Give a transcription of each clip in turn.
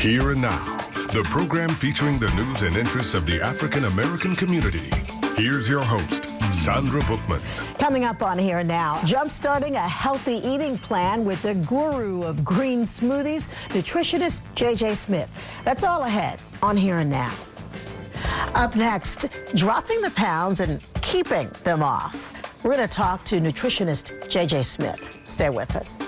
Here and Now, the program featuring the news and interests of the African American community. Here's your host, Sandra Bookman. Coming up on Here and Now, jumpstarting a healthy eating plan with the guru of green smoothies, nutritionist J.J. Smith. That's all ahead on Here and Now. Up next, dropping the pounds and keeping them off. We're going to talk to nutritionist J.J. Smith. Stay with us.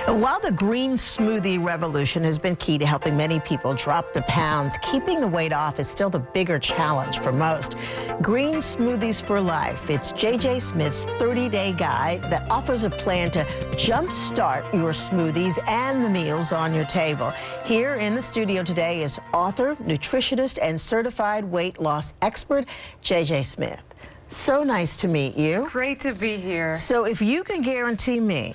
While the green smoothie revolution has been key to helping many people drop the pounds, keeping the weight off is still the bigger challenge for most. Green Smoothies for Life. It's J.J. Smith's 30-day guide that offers a plan to jumpstart your smoothies and the meals on your table. Here in the studio today is author, nutritionist, and certified weight loss expert, J.J. Smith. So nice to meet you. Great to be here. So if you can guarantee me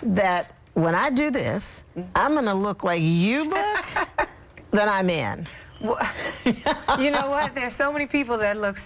that when I do this, I'm going to look like you look, then I'm in. Well, you know what? There's so many people that look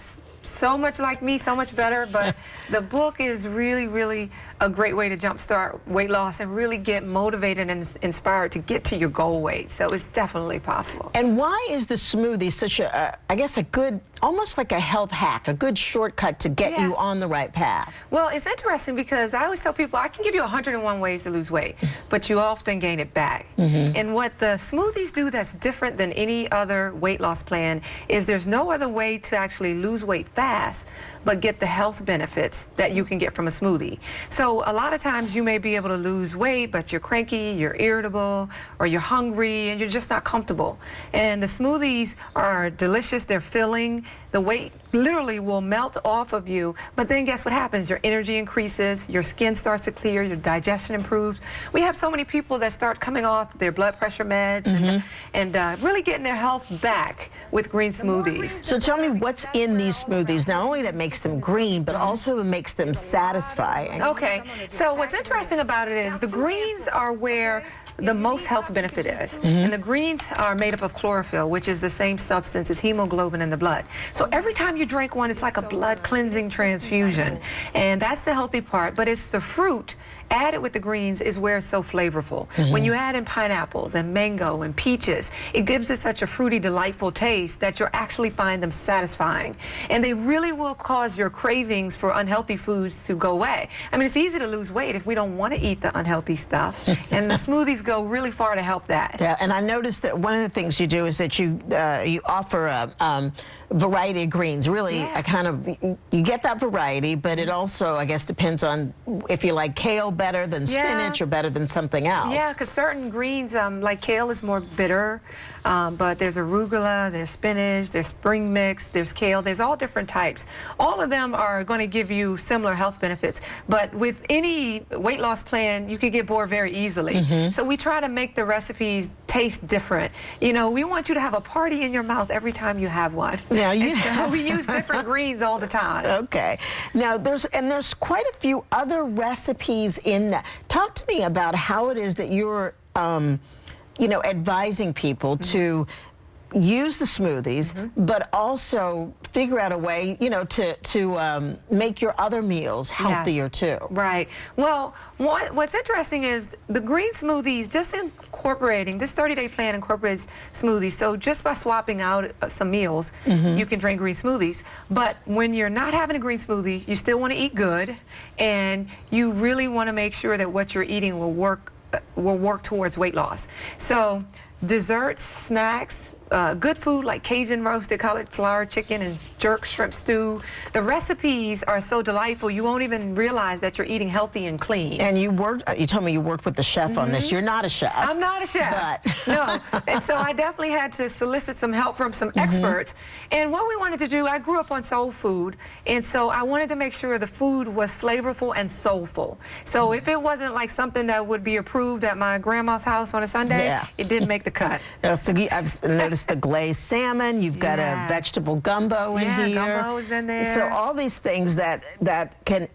so much like me, so much better, but the book is really, really a great way to jumpstart weight loss and really get motivated and inspired to get to your goal weight. So it's definitely possible. And why is the smoothie such a, I guess, a good, almost like a health hack, a good shortcut to get you on the right path? Well, it's interesting because I always tell people I can give you 101 ways to lose weight, but you often gain it back. And what the smoothies do that's different than any other weight loss plan is there's no other way to actually lose weight fast but get the health benefits that you can get from a smoothie. So a lot of times you may be able to lose weight, but you're cranky, you're irritable, or you're hungry, and you're just not comfortable. And the smoothies are delicious, they're filling, the weight literally will melt off of you, but then guess what happens? Your energy increases, your skin starts to clear, your digestion improves. We have so many people that start coming off their blood pressure meds and really getting their health back with green smoothies. So tell me what's in these smoothies, not only that makes them green, but also it makes them satisfying. Okay, so what's interesting about it is the greens are where the most health benefit is. And the greens are made up of chlorophyll, which is the same substance as hemoglobin in the blood. So every time you drink one, it's like a blood cleansing transfusion. And that's the healthy part, but it's the fruit added with the greens is where it's so flavorful. When you add in pineapples and mango and peaches, it gives it such a fruity, delightful taste that you'll actually find them satisfying. And they really will cause your cravings for unhealthy foods to go away. I mean, it's easy to lose weight if we don't want to eat the unhealthy stuff. And the smoothies go really far to help that. Yeah, and I noticed that one of the things you do is that you offer a variety of greens. Really, a kind of, you get that variety, but it also, I guess, depends on if you like kale better than spinach or better than something else. Yeah, because certain greens, like kale is more bitter, but there's arugula, there's spinach, there's spring mix, there's kale, there's all different types. All of them are going to give you similar health benefits, but with any weight loss plan, you can get bored very easily. So we try to make the recipes taste different. You know, we want you to have a party in your mouth every time you have one. Now we use different greens all the time. Okay. Now there's quite a few other recipes in that. Talk to me about how it is that you're, you know, advising people to use the smoothies, but also figure out a way, you know, to make your other meals healthier too. Right. Well, what's interesting is the green smoothies, just incorporating, this 30-day plan incorporates smoothies. So just by swapping out some meals, you can drink green smoothies. But when you're not having a green smoothie, you still want to eat good, and you really want to make sure that what you're eating will work towards weight loss. So desserts, snacks, good food like Cajun roasted cauliflower chicken and jerk shrimp stew. The recipes are so delightful you won't even realize that you're eating healthy and clean. And you told me you worked with the chef on this. You're not a chef. I'm not a chef. But no. And so I definitely had to solicit some help from some experts. And what we wanted to do, I grew up on soul food, and so I wanted to make sure the food was flavorful and soulful. So if it wasn't like something that would be approved at my grandma's house on a Sunday, it didn't make the cut. So I've noticed the glazed salmon. You've got a vegetable gumbo in here. Gumbo is in there. So all these things that can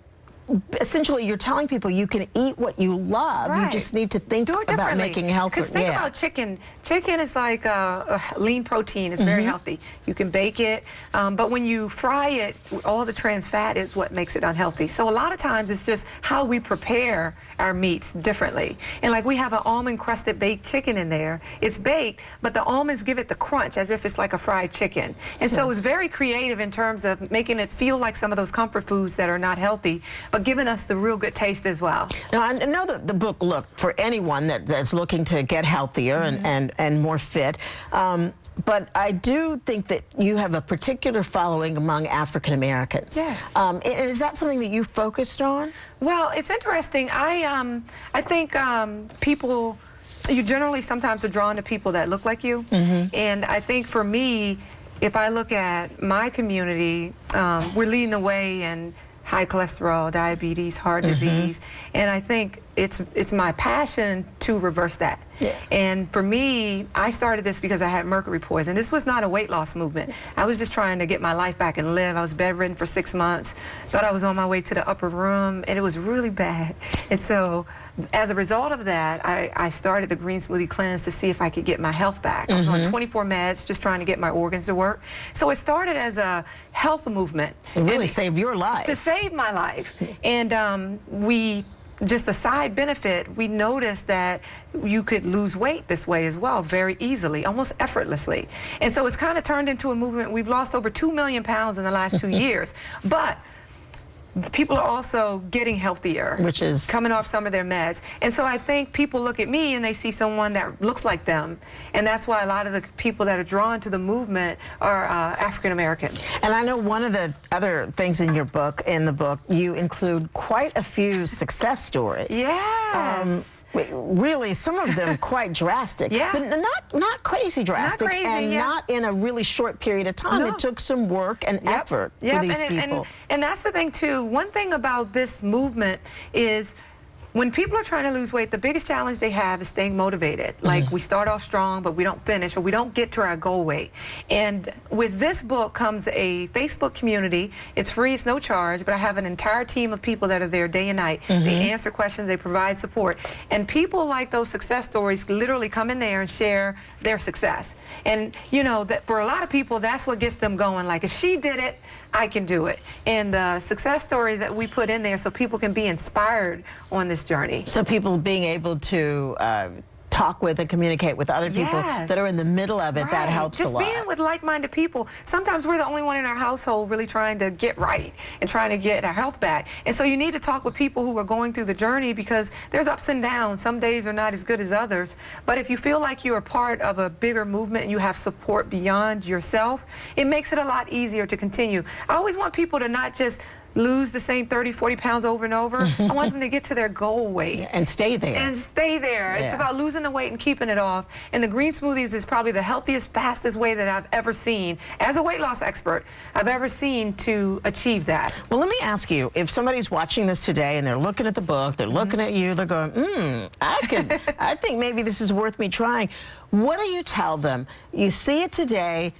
essentially you're telling people you can eat what you love. Right. You just need to think about making healthy. Because think about chicken. Chicken is like a lean protein. It's very healthy. You can bake it, but when you fry it, all the trans fat is what makes it unhealthy. So a lot of times it's just how we prepare our meats differently. And like we have an almond crusted baked chicken in there. It's baked, but the almonds give it the crunch as if it's like a fried chicken. And so it's very creative in terms of making it feel like some of those comfort foods that are not healthy, but giving us the real good taste as well. Now, I know that the book, look, for anyone that's looking to get healthier and more fit, but I do think that you have a particular following among African Americans. Yes. Is that something that you focused on? Well, it's interesting. I think people, you generally sometimes are drawn to people that look like you. And I think for me, if I look at my community, we're leading the way in high cholesterol, diabetes, heart disease, and I think it's my passion to reverse that. Yeah. And for me, I started this because I had mercury poison. This was not a weight loss movement. I was just trying to get my life back and live. I was bedridden for 6 months, thought I was on my way to the upper room, and it was really bad. And so as a result of that, I started the Green Smoothie Cleanse to see if I could get my health back. I was on 24 meds just trying to get my organs to work. So it started as a health movement. It really saved your life. To save my life. And just a side benefit, we noticed that you could lose weight this way as well, very easily, almost effortlessly. And so it's kind of turned into a movement. We've lost over 2 million pounds in the last 2 years. But people are also getting healthier, which is coming off some of their meds. And so I think people look at me and they see someone that looks like them. And that's why a lot of the people that are drawn to the movement are African American. And I know one of the other things in your book, you include quite a few success stories. Yes. Really, some of them quite drastic, but not crazy drastic, not in a really short period of time. It took some work and effort for these people. And that's the thing too. One thing about this movement is when people are trying to lose weight, the biggest challenge they have is staying motivated. Like we start off strong, but we don't finish, or we don't get to our goal weight. And with this book comes a Facebook community. It's free, it's no charge, but I have an entire team of people that are there day and night. They answer questions, they provide support. And people like those success stories literally come in there and share their success. And you know, that for a lot of people, that's what gets them going. Like, if she did it, I can do it. And the success stories that we put in there so people can be inspired on this journey. So people being able to talk with and communicate with other people that are in the middle of it, that helps a lot. Just being with like-minded people. Sometimes we're the only one in our household really trying to get right and trying to get our health back. And so you need to talk with people who are going through the journey, because there's ups and downs. Some days are not as good as others. But if you feel like you're a part of a bigger movement and you have support beyond yourself, it makes it a lot easier to continue. I always want people to not just lose the same 30, 40 pounds over and over. I want them to get to their goal weight. And stay there. And stay there. It's about losing the weight and keeping it off. And the Green Smoothies is probably the healthiest, fastest way that I've ever seen, as a weight loss expert, I've ever seen to achieve that. Well, let me ask you, if somebody's watching this today and they're looking at the book, they're looking at you, they're going, I think maybe this is worth me trying. What do you tell them? You see it today,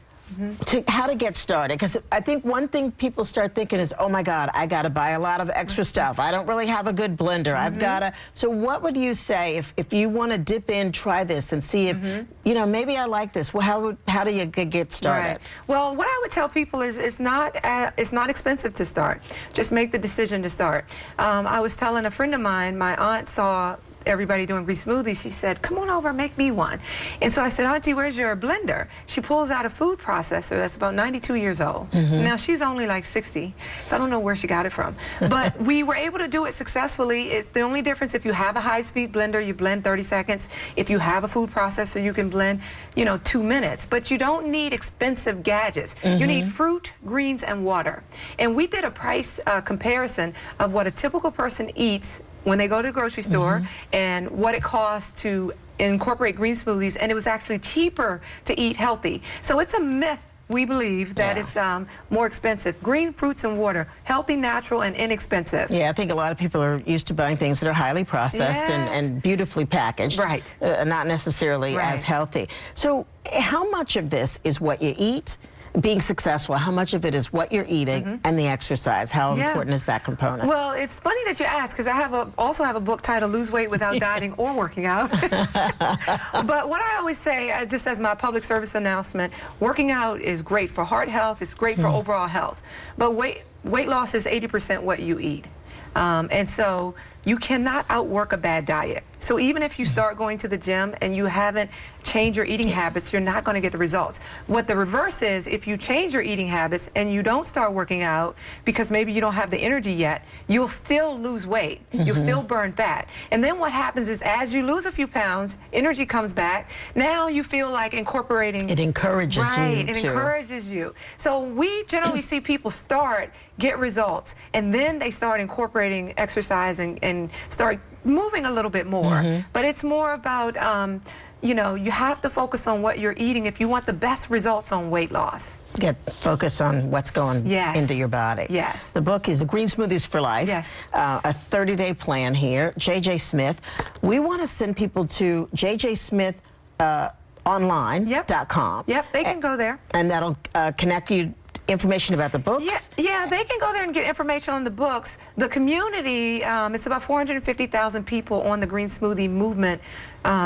how to get started, because I think one thing people start thinking is, oh my God, I got to buy a lot of extra stuff. I don't really have a good blender. I've got to. So what would you say if you want to dip in, try this and see if, you know, maybe I like this. Well, how do you get started? Right. Well, what I would tell people is it's not expensive to start. Just make the decision to start. I was telling a friend of mine, my aunt saw everybody doing Green Smoothies. She said, come on over, make me one. And so I said, Auntie, where's your blender? She pulls out a food processor that's about 92 years old. Now, she's only like 60, so I don't know where she got it from. But we were able to do it successfully. It's the only difference: if you have a high-speed blender, you blend 30 seconds. If you have a food processor, you can blend, you know, 2 minutes. But you don't need expensive gadgets. You need fruit, greens, and water. And we did a price comparison of what a typical person eats when they go to the grocery store and what it costs to incorporate Green Smoothies, and it was actually cheaper to eat healthy. So it's a myth, we believe, that it's more expensive. Green fruits and water, healthy, natural, and inexpensive. Yeah, I think a lot of people are used to buying things that are highly processed and beautifully packaged. Not necessarily as healthy. So how much of this is what you eat? being successful, how much of it is what you're eating and the exercise? How important is that component? Well, it's funny that you ask, because I also have a book titled Lose Weight Without Dieting or Working Out. But what I always say, just as my public service announcement, working out is great for heart health, it's great for overall health. But weight loss is 80% what you eat. And so you cannot outwork a bad diet. So even if you start going to the gym and you haven't changed your eating habits, you're not going to get the results. What the reverse is, if you change your eating habits and you don't start working out because maybe you don't have the energy yet, you'll still lose weight. You'll still burn fat. And then what happens is, as you lose a few pounds, energy comes back. Now you feel like incorporating. It encourages you. Right, it encourages you. So we generally see people get results, and then they start incorporating exercise and start moving a little bit more. But it's more about, you know, you have to focus on what you're eating if you want the best results on weight loss. Get focused on what's going into your body. Yes. The book is Green Smoothies for Life. Yes. A 30-day plan here. J.J. Smith. We want to send people to jjsmithonline.com. Yep, they can go there. And that'll connect you information about the books? Yeah, they can go there and get information on the books. The community, it's about 450,000 people on the Green Smoothie movement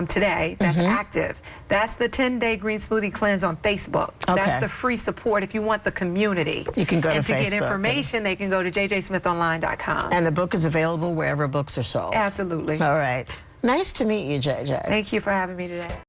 today that's active. That's the 10-day Green Smoothie Cleanse on Facebook. Okay. That's the free support if you want the community. You can go to Facebook. And to get information, they can go to jjsmithonline.com. And the book is available wherever books are sold? Absolutely. All right. Nice to meet you, JJ. Thank you for having me today.